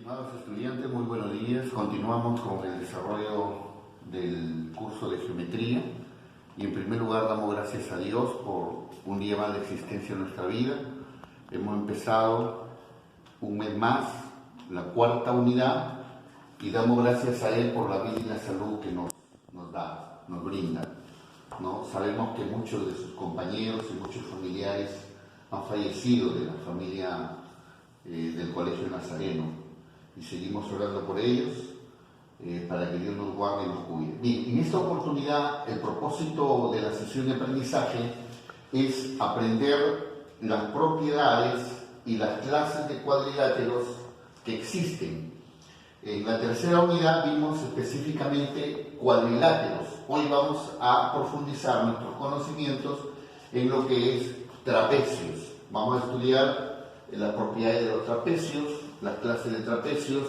Estimados estudiantes, muy buenos días. Continuamos con el desarrollo del curso de geometría y en primer lugar damos gracias a Dios por un día más de existencia en nuestra vida. Hemos empezado un mes más, la cuarta unidad, y damos gracias a Él por la vida y la salud que nos da, nos brinda, ¿no? Sabemos que muchos de sus compañeros y muchos familiares han fallecido de la familia del Colegio Nazareno. Y seguimos orando por ellos para que Dios nos guarde y nos cuide. Bien, en esta oportunidad el propósito de la sesión de aprendizaje es aprender las propiedades y las clases de cuadriláteros que existen. En la tercera unidad vimos específicamente cuadriláteros. Hoy vamos a profundizar nuestros conocimientos en lo que es trapecios. Vamos a estudiar las propiedades de los trapecios, las clases de trapecios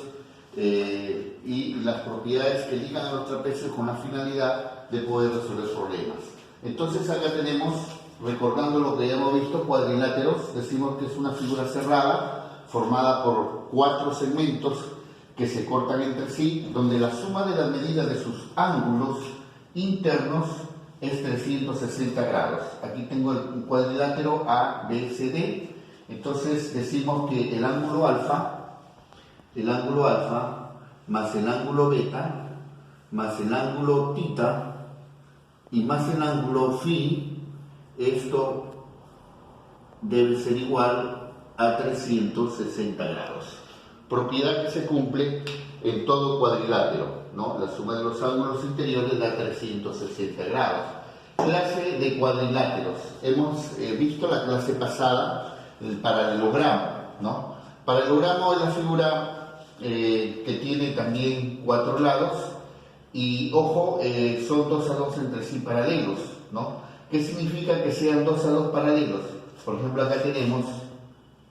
y las propiedades que ligan a los trapecios con la finalidad de poder resolver problemas. Entonces acá tenemos, recordando lo que ya hemos visto, cuadriláteros. Decimos que es una figura cerrada formada por 4 segmentos que se cortan entre sí, donde la suma de las medidas de sus ángulos internos es 360 grados. Aquí tengo el cuadrilátero ABCD. Entonces decimos que el ángulo alfa más el ángulo beta más el ángulo tita y más el ángulo phi, esto debe ser igual a 360 grados. Propiedad que se cumple en todo cuadrilátero, ¿no? La suma de los ángulos interiores da 360 grados. Clase de cuadriláteros. Hemos visto la clase pasada el paralelogramo, ¿no? Paralelogramo es la figura que tiene también 4 lados y, ojo, son 2 a 2 entre sí paralelos, ¿no? ¿Qué significa que sean 2 a 2 paralelos? Por ejemplo, acá tenemos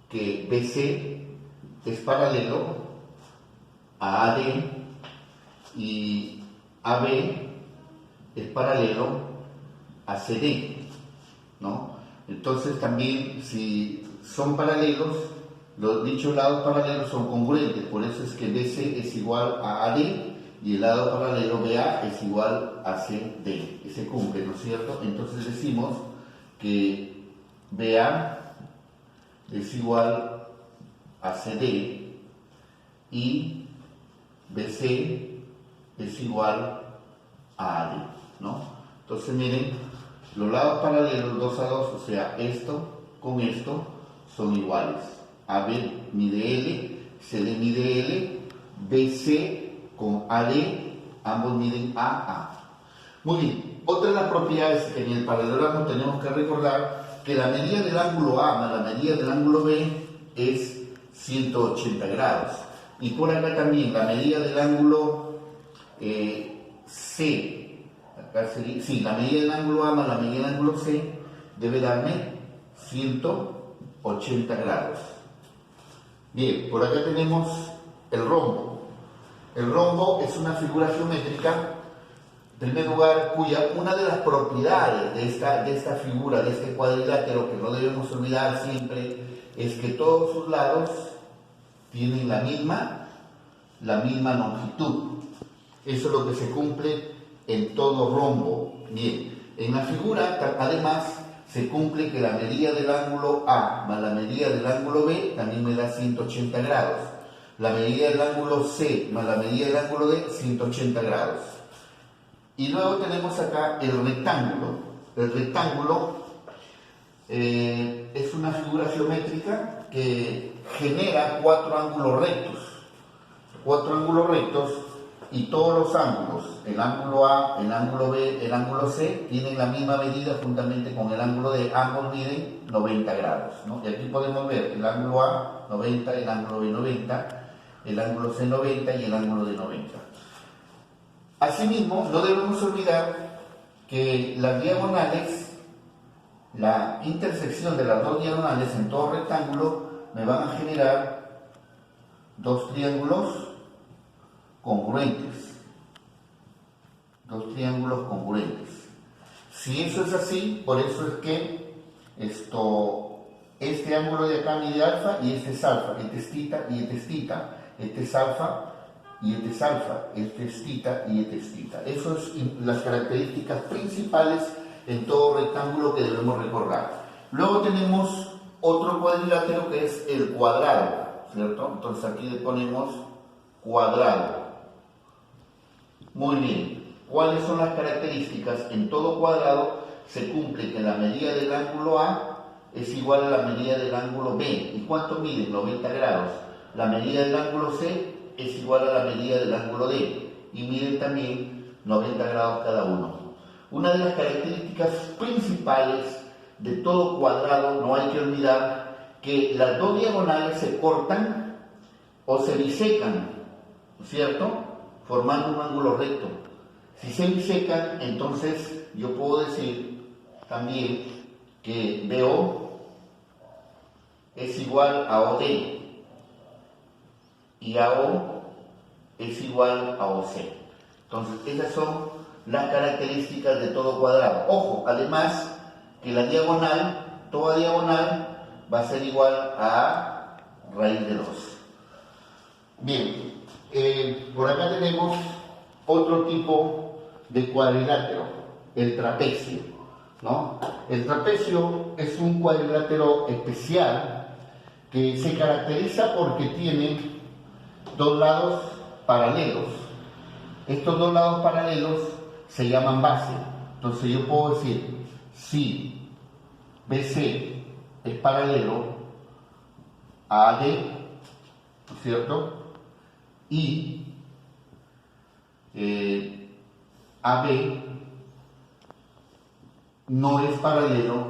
que BC es paralelo a AD y AB es paralelo a CD, ¿no? Entonces también, si son paralelos, los dichos lados paralelos son congruentes, por eso es que BC es igual a AD y el lado paralelo BA es igual a CD, que se cumple, ¿no es cierto? Entonces decimos que BA es igual a CD y BC es igual a AD, ¿no? Entonces miren, los lados paralelos 2 a 2, o sea, esto con esto son iguales. AB mide L, CD mide L, BC con AD, ambos miden AA. Muy bien, otra de las propiedades que en el paralelogramo tenemos que recordar que la medida del ángulo A más la medida del ángulo B es 180 grados. Y por acá también la medida del ángulo C, acá sería, sí, la medida del ángulo A más la medida del ángulo C debe darme 180 grados. Bien, por acá tenemos el rombo. El rombo es una figura geométrica, en primer lugar, cuya una de las propiedades de esta figura, de este cuadrilátero, que no debemos olvidar siempre, es que todos sus lados tienen la misma longitud. Eso es lo que se cumple en todo rombo. Bien, en la figura, además, se cumple que la medida del ángulo A más la medida del ángulo B también me da 180 grados. La medida del ángulo C más la medida del ángulo D, 180 grados. Y luego tenemos acá el rectángulo. El rectángulo es una figura geométrica que genera 4 ángulos rectos. 4 ángulos rectos. Y todos los ángulos, el ángulo A, el ángulo B, el ángulo C, tienen la misma medida juntamente con el ángulo D, ambos miden 90 grados, ¿no? Y aquí podemos ver el ángulo A 90, el ángulo B 90, el ángulo C 90 y el ángulo D 90. Asimismo, no debemos olvidar que las diagonales, la intersección de las 2 diagonales en todo rectángulo me van a generar 2 triángulos congruentes. 2 triángulos congruentes. Si eso es así, por eso es que este ángulo de acá mide alfa y este es alfa, este es tita y este es tita. este es alfa y este es alfa, este es tita y este es tita. Esas son las características principales en todo rectángulo que debemos recordar. Luego tenemos otro cuadrilátero que es el cuadrado, ¿cierto? Entonces aquí le ponemos cuadrado. Muy bien. ¿Cuáles son las características? En todo cuadrado se cumple que la medida del ángulo A es igual a la medida del ángulo B. ¿Y cuánto miden? 90 grados. La medida del ángulo C es igual a la medida del ángulo D. Y miden también 90 grados cada uno. Una de las características principales de todo cuadrado, no hay que olvidar que las dos diagonales se cortan o se bisecan, ¿cierto? Formando un ángulo recto. Si se bisecan, entonces yo puedo decir también que BO es igual a OD y AO es igual a OC. Entonces, esas son las características de todo cuadrado. Ojo, además que la diagonal, toda diagonal va a ser igual a raíz de 2. Bien, por acá tenemos otro tipo de cuadrilátero, el trapecio, ¿no? El trapecio es un cuadrilátero especial que se caracteriza porque tiene dos lados paralelos. Estos dos lados paralelos se llaman base. Entonces yo puedo decir, si BC es paralelo a AD, ¿no es cierto? Y AB no es paralelo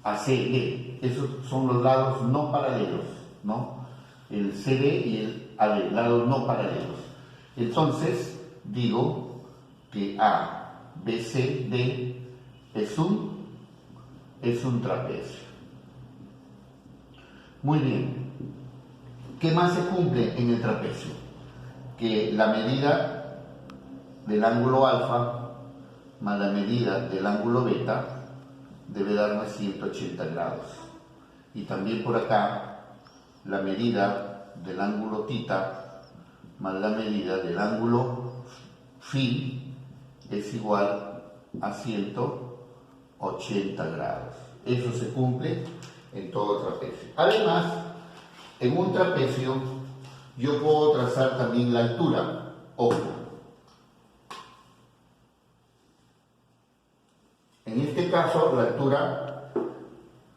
a CD. Esos son los lados no paralelos, ¿no? El CD y el AD, lados no paralelos. Entonces, digo que ABCD es un trapecio. Muy bien. ¿Qué más se cumple en el trapecio? Que la medida del ángulo alfa más la medida del ángulo beta debe darme 180 grados. Y también por acá, la medida del ángulo tita más la medida del ángulo phi es igual a 180 grados. Eso se cumple en todo trapecio. Además, en un trapecio yo puedo trazar también la altura. Ojo. En este caso, la altura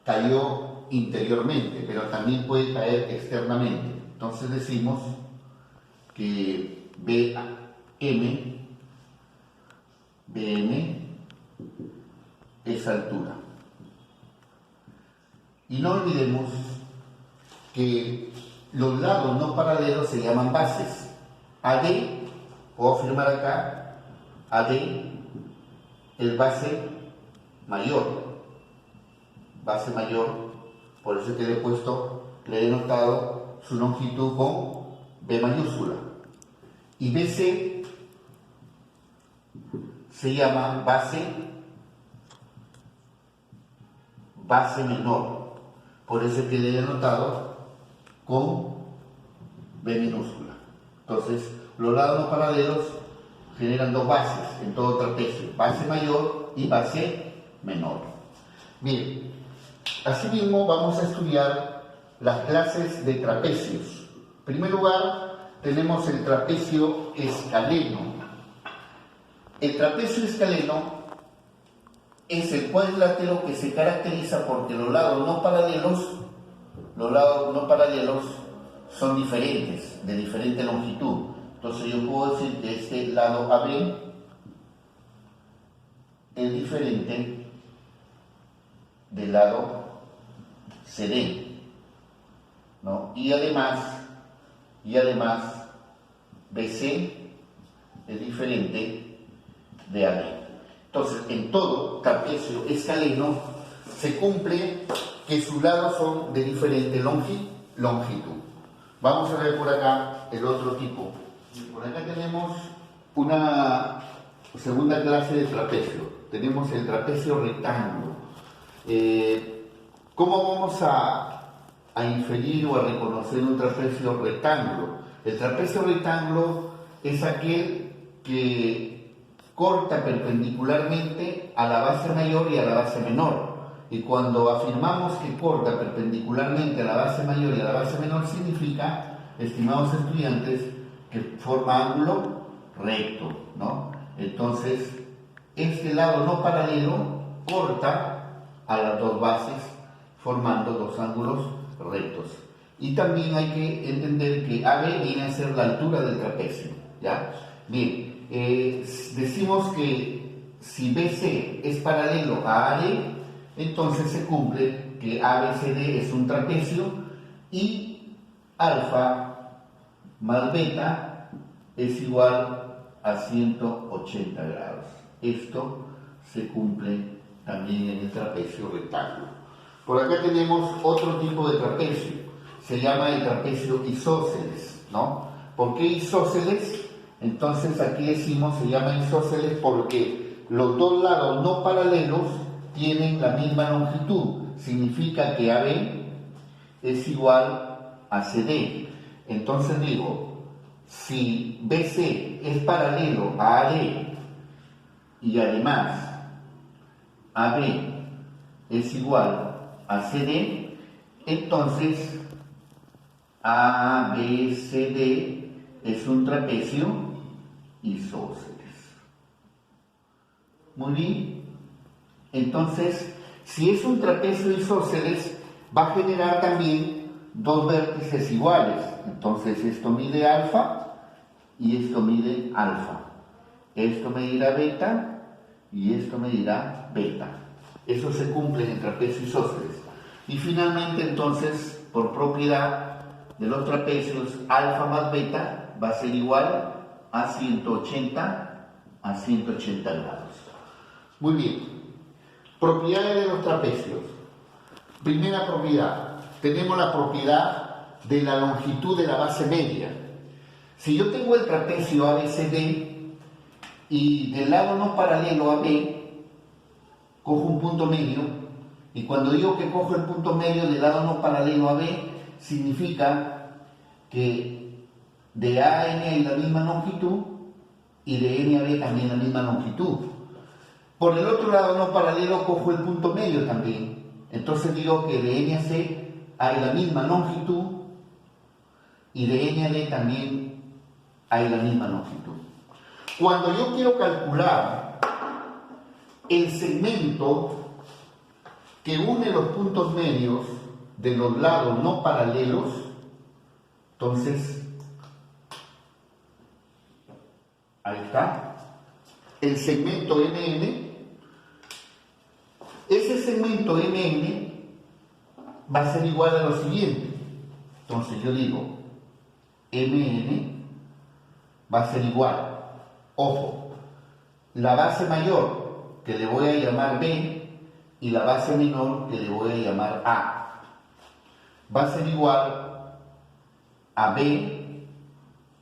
cayó interiormente, pero también puede caer externamente. Entonces decimos que BM es altura. Y no olvidemos que los lados no paralelos se llaman bases. AD, puedo afirmar acá, AD es base mayor, por eso que le he puesto, le he denotado su longitud con B mayúscula. Y BC se llama base menor, por eso que le he denotado con B minúscula. Entonces, los lados no paralelos generan dos bases en todo trapecio, base mayor y base menor. Bien, asimismo vamos a estudiar las clases de trapecios. En primer lugar, tenemos el trapecio escaleno. El trapecio escaleno es el cuadrilátero que se caracteriza porque los lados no paralelos son diferentes, de diferente longitud. Entonces yo puedo decir que este lado AB es diferente del lado CD, ¿no? Y además BC es diferente de AB. Entonces, en todo trapecio escaleno se cumple que sus lados son de diferente longitud. Vamos a ver por acá el otro tipo. Por acá tenemos una segunda clase de trapecio. Tenemos el trapecio rectángulo. ¿Cómo vamos a inferir o a reconocer un trapecio rectángulo? El trapecio rectángulo es aquel que corta perpendicularmente a la base mayor y a la base menor. Y cuando afirmamos que corta perpendicularmente a la base mayor y a la base menor, significa, estimados estudiantes, que forma ángulo recto, ¿no? Entonces, este lado no paralelo corta a las dos bases, formando dos ángulos rectos. Y también hay que entender que AB viene a ser la altura del trapecio, ¿ya? Bien, decimos que si BC es paralelo a AD, entonces se cumple que ABCD es un trapecio y alfa más beta es igual a 180 grados. Esto se cumple también en el trapecio rectángulo. Por acá tenemos otro tipo de trapecio, se llama el trapecio isósceles, ¿no? ¿Por qué isósceles? Entonces aquí decimos se llama isósceles porque los dos lados no paralelos tienen la misma longitud, significa que AB es igual a CD. Entonces digo, si BC es paralelo a AD y además AB es igual a CD, entonces ABCD es un trapecio isósceles. Muy bien. Entonces, si es un trapecio isósceles, va a generar también dos vértices iguales. Entonces, esto mide alfa y esto mide alfa. Esto medirá beta y esto medirá beta. Eso se cumple en el trapecio isósceles. Y finalmente, entonces, por propiedad de los trapecios, alfa más beta va a ser igual a 180 grados. Muy bien. Propiedades de los trapecios. Primera propiedad. Tenemos la propiedad de la longitud de la base media. Si yo tengo el trapecio ABCD y del lado no paralelo a B, cojo un punto medio, y cuando digo que cojo el punto medio del lado no paralelo a B, significa que de A a N hay la misma longitud y de N a B también la misma longitud. Por el otro lado no paralelo cojo el punto medio también. Entonces digo que de N a C hay la misma longitud y de N a D también hay la misma longitud. Cuando yo quiero calcular el segmento que une los puntos medios de los lados no paralelos, entonces, ahí está, el segmento MN. Ese segmento MN va a ser igual a lo siguiente. Entonces yo digo, MN va a ser igual, ojo, la base mayor que le voy a llamar B y la base menor que le voy a llamar A va a ser igual a B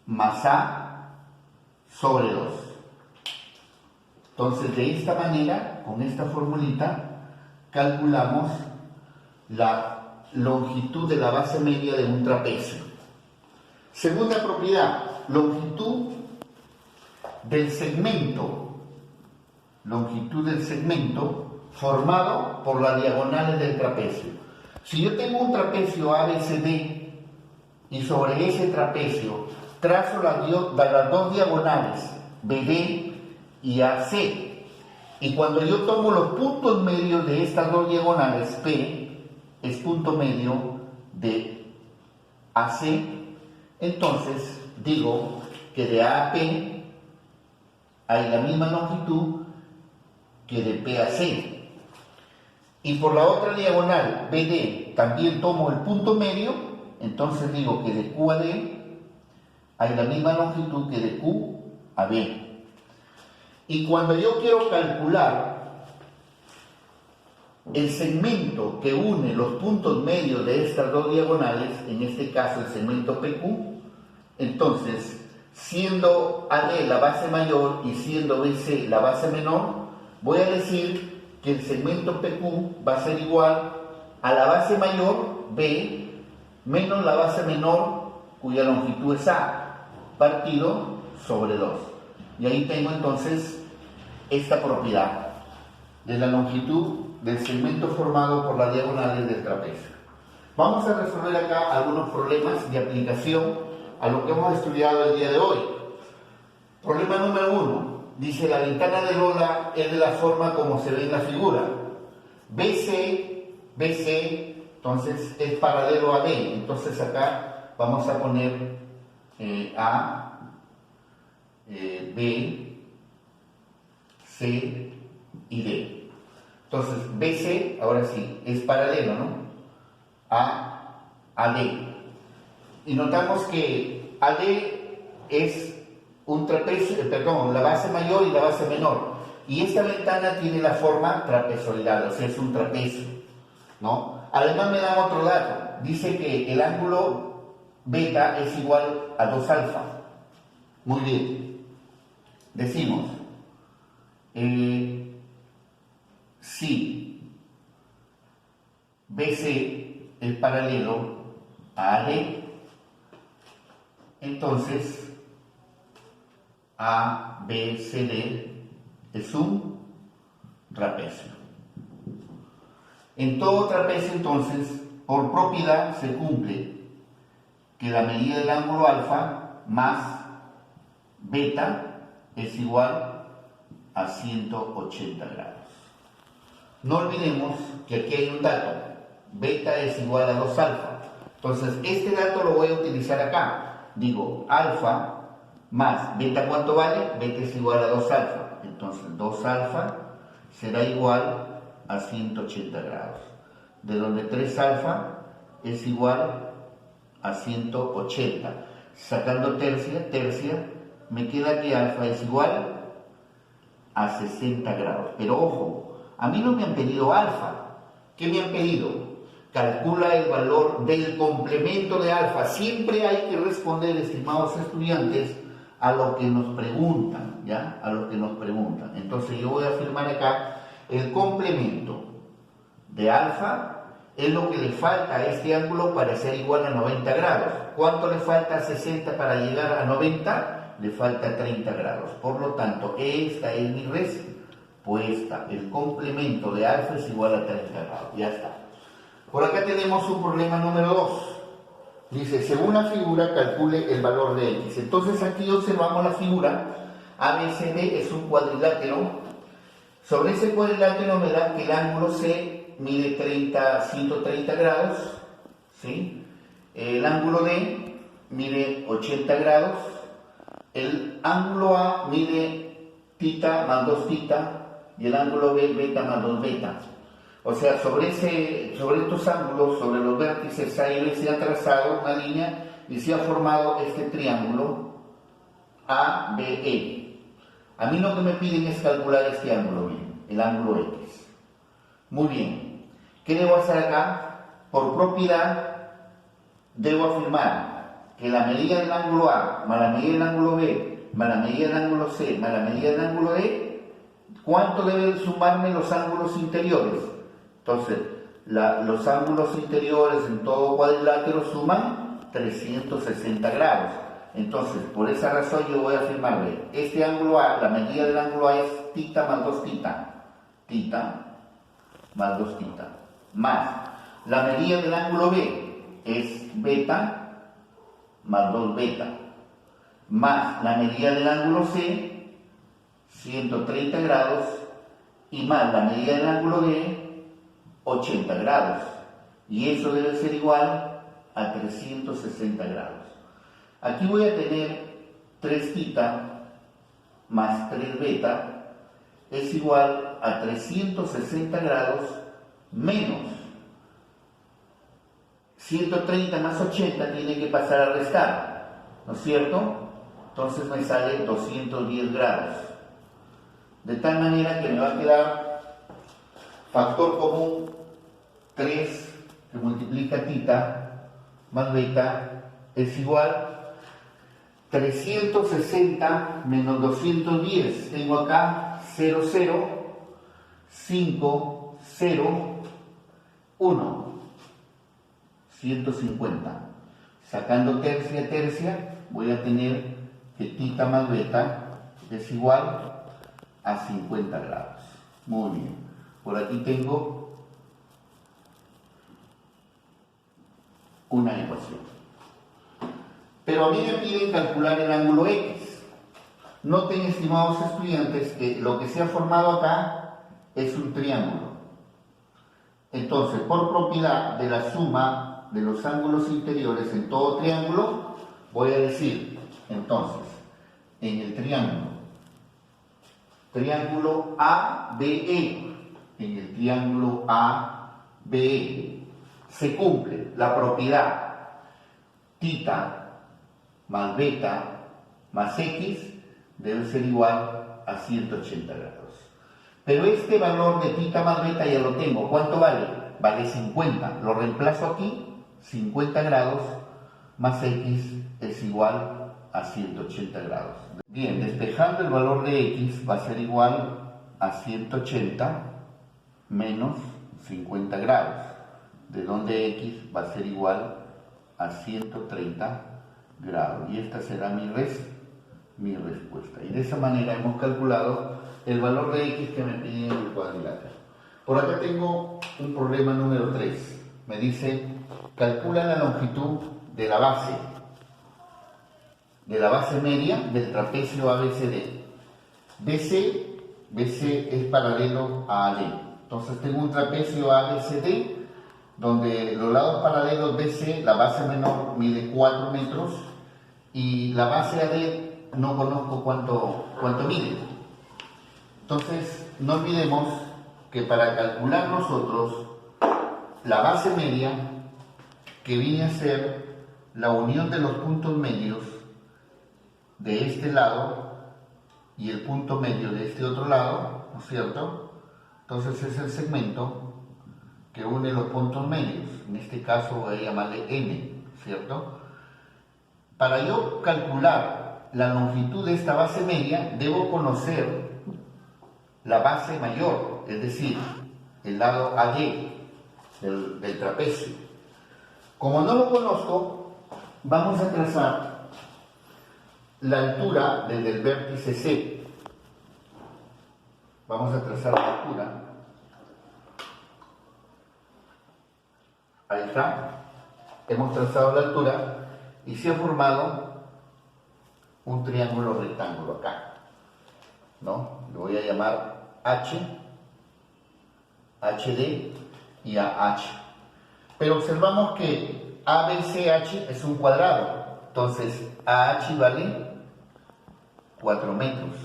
más A sobre 2. Entonces de esta manera, con esta formulita, calculamos la longitud de la base media de un trapecio. Segunda propiedad, longitud del segmento formado por las diagonales del trapecio. Si yo tengo un trapecio ABCD y sobre ese trapecio trazo las dos diagonales BD y AC, y cuando yo tomo los puntos medios de estas dos diagonales, P es punto medio de AC, entonces digo que de A a P hay la misma longitud que de P a C. Y por la otra diagonal, BD, también tomo el punto medio, entonces digo que de Q a D hay la misma longitud que de Q a B. Y cuando yo quiero calcular el segmento que une los puntos medios de estas dos diagonales, en este caso el segmento PQ, entonces, siendo AD la base mayor y siendo BC la base menor, voy a decir que el segmento PQ va a ser igual a la base mayor, B, menos la base menor, cuya longitud es A, partido sobre 2. Y ahí tengo entonces esta propiedad de la longitud del segmento formado por las diagonales del trapecio. Vamos a resolver acá algunos problemas de aplicación a lo que hemos estudiado el día de hoy. Problema número 1. Dice, la ventana de Lola es de la forma como se ve en la figura. BC, entonces es paralelo a D. Entonces acá vamos a poner A, B, C y D. Entonces BC, ahora sí, es paralelo, ¿no? A D. Y notamos que AD es un trapecio, la base mayor y la base menor. Y esta ventana tiene la forma trapezoidal, o sea, es un trapecio, ¿no? Además me dan otro dato. Dice que el ángulo beta es igual a 2 alfa. Muy bien. Decimos, si BC es paralelo a AD, entonces ABCD es un trapecio. En todo trapecio, entonces, por propiedad se cumple que la medida del ángulo alfa más beta es igual a 180 grados. No olvidemos que aquí hay un dato, beta es igual a 2 alfa. Entonces, este dato lo voy a utilizar acá. Digo, alfa más beta, ¿cuánto vale? Beta es igual a 2 alfa. Entonces, 2 alfa será igual a 180 grados. De donde 3 alfa es igual a 180. Sacando tercia, me queda que alfa es igual a 60 grados. Pero ojo, a mí no me han pedido alfa. ¿Qué me han pedido? Calcula el valor del complemento de alfa. Siempre hay que responder, estimados estudiantes, a lo que nos preguntan, ¿ya? A lo que nos preguntan. Entonces yo voy a afirmar acá, el complemento de alfa es lo que le falta a este ángulo para ser igual a 90 grados. ¿Cuánto le falta a 60 para llegar a 90? Le falta 30 grados. Por lo tanto, esta es mi respuesta. El complemento de alfa es igual a 30 grados. Ya está. Por acá tenemos un problema número 2. Dice, según la figura, calcule el valor de X. Entonces aquí observamos la figura. ABCD es un cuadrilátero. Sobre ese cuadrilátero me da que el ángulo C mide 130 grados. ¿Sí? El ángulo D mide 80 grados. El ángulo A mide θ más 2 θ. Y el ángulo B, beta más 2 beta. O sea, sobre estos ángulos, sobre los vértices A y B, se ha trazado una línea y se ha formado este triángulo ABE. A mí lo que me piden es calcular este ángulo, el ángulo X. Muy bien. ¿Qué debo hacer acá? Por propiedad, debo afirmar que la medida del ángulo A más la medida del ángulo B más la medida del ángulo C más la medida del ángulo D, ¿cuánto deben sumarme los ángulos interiores? Entonces, los ángulos interiores en todo cuadrilátero suman 360 grados. Entonces, por esa razón yo voy a afirmarle, este ángulo A, la medida del ángulo A es θ más 2 θ. Θ más 2 θ. Más, la medida del ángulo B es beta más 2 beta. Más, la medida del ángulo C, 130 grados. Y más, la medida del ángulo D, 80 grados, y eso debe ser igual a 360 grados. Aquí voy a tener 3 θ más 3 beta es igual a 360 grados menos 130 más 80 tiene que pasar a restar, ¿no es cierto? Entonces me sale 210 grados. De tal manera que me va a quedar factor común 3 que multiplica θ más beta es igual 360 menos 210. Tengo acá 0, 0, 5, 0, 1. 150. Sacando tercia, tercia, voy a tener que tita más beta es igual a 50 grados. Muy bien. Por aquí tengo una ecuación. Pero a mí me piden calcular el ángulo X. Noten, estimados estudiantes, que lo que se ha formado acá es un triángulo. Entonces, por propiedad de la suma de los ángulos interiores en todo triángulo, voy a decir, entonces, en el triángulo ABE, en el triángulo ABE, se cumple la propiedad tita más beta más x debe ser igual a 180 grados. Pero este valor de tita más beta ya lo tengo. ¿Cuánto vale? Vale 50. Lo reemplazo aquí, 50 grados más x es igual a 180 grados. Bien, despejando el valor de x va a ser igual a 180 menos 50 grados, de donde x va a ser igual a 130 grados. Y esta será mi respuesta. Y de esa manera hemos calculado el valor de x que me piden en el cuadrilátero. Por acá tengo un problema número 3. Me dice, calcula la longitud de la base media del trapecio ABCD. BC es paralelo a AD. Entonces tengo un trapecio ABCD donde los lados paralelos BC, la base menor mide 4 metros y la base AD no conozco cuánto mide. Entonces no olvidemos que para calcular nosotros la base media, que viene a ser la unión de los puntos medios de este lado y el punto medio de este otro lado, ¿no es cierto? Entonces es el segmento que une los puntos medios. En este caso voy a llamarle N, ¿cierto? Para yo calcular la longitud de esta base media, debo conocer la base mayor, es decir, el lado AD del trapecio. Como no lo conozco, vamos a trazar la altura desde el vértice C. Vamos a trazar la altura. Ahí está. Hemos trazado la altura y se ha formado un triángulo rectángulo acá, ¿no? Lo voy a llamar H, HD y AH. Pero observamos que ABCH es un cuadrado. Entonces, AH vale 4 metros.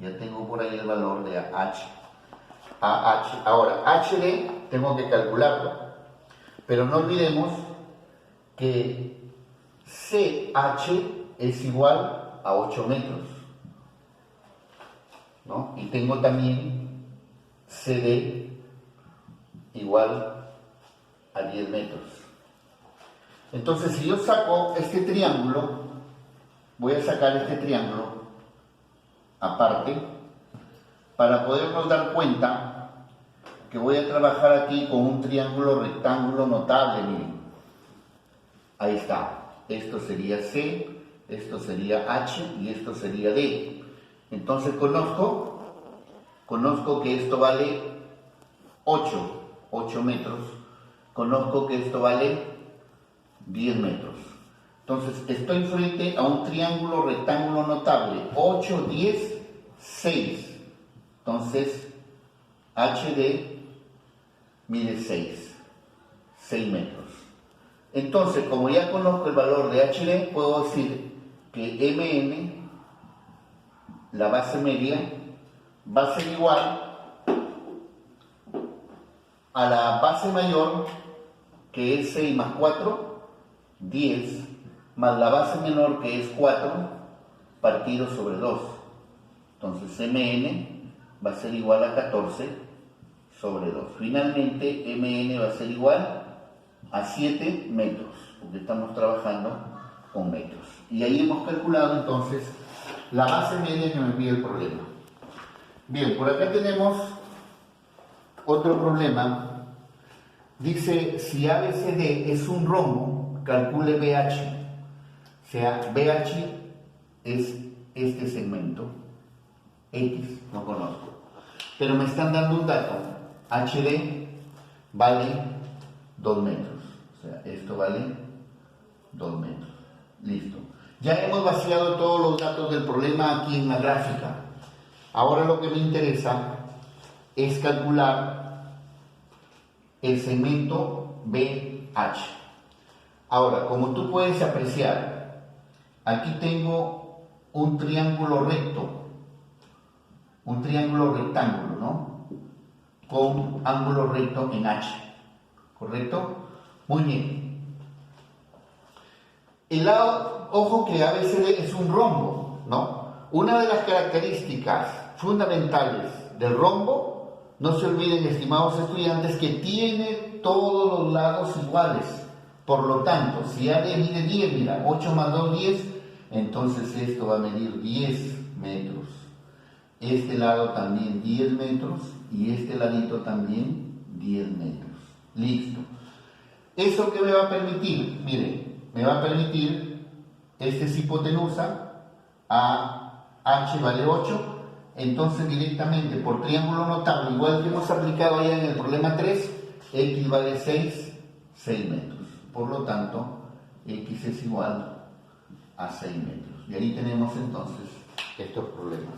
Ya tengo por ahí el valor de AH. Ahora, HD tengo que calcularlo. Pero no olvidemos que CH es igual a 8 metros, ¿no? Y tengo también CD igual a 10 metros. Entonces, si yo saco este triángulo, voy a sacar este triángulo aparte para podernos dar cuenta que voy a trabajar aquí con un triángulo rectángulo notable, miren. Ahí está. Esto sería C, esto sería H y esto sería D. Entonces conozco que esto vale 8 metros. Conozco que esto vale 10 metros. Entonces estoy frente a un triángulo rectángulo notable. 8, 10, 6. Entonces HD mide 6 metros. Entonces, como ya conozco el valor de HD, puedo decir que MN, la base media, va a ser igual a la base mayor, que es 6 más 4, 10, más la base menor, que es 4, partido sobre 2. Entonces, MN va a ser igual a 14 sobre 2. Finalmente, MN va a ser igual a 7 metros, porque estamos trabajando con metros. Y ahí hemos calculado entonces la base media que me pide el problema. Bien, por acá tenemos otro problema. Dice, si ABCD es un rombo, calcule BH. O sea, BH es este segmento. X, no conozco. Pero me están dando un dato. HD vale 2 metros. O sea, esto vale 2 metros. Listo. Ya hemos vaciado todos los datos del problema aquí en la gráfica. Ahora lo que me interesa es calcular el segmento BH. Ahora, como tú puedes apreciar, aquí tengo un triángulo recto, un triángulo rectángulo, ¿no? Con ángulo recto en H, ¿correcto? Muy bien. El lado, ojo que ABCD es un rombo, ¿no? Una de las características fundamentales del rombo, no se olviden, estimados estudiantes, que tiene todos los lados iguales. Por lo tanto, si AD mide 10, mira, 8 más 2, 10, entonces esto va a medir 10 metros. Este lado también 10 metros y este ladito también 10 metros. Listo. ¿Eso qué me va a permitir? Miren, me va a permitir, este es hipotenusa, AH vale 8, entonces directamente por triángulo notable, igual que hemos aplicado allá en el problema 3, X vale 6 metros. Por lo tanto, X es igual a 6 metros. Y ahí tenemos entonces estos problemas.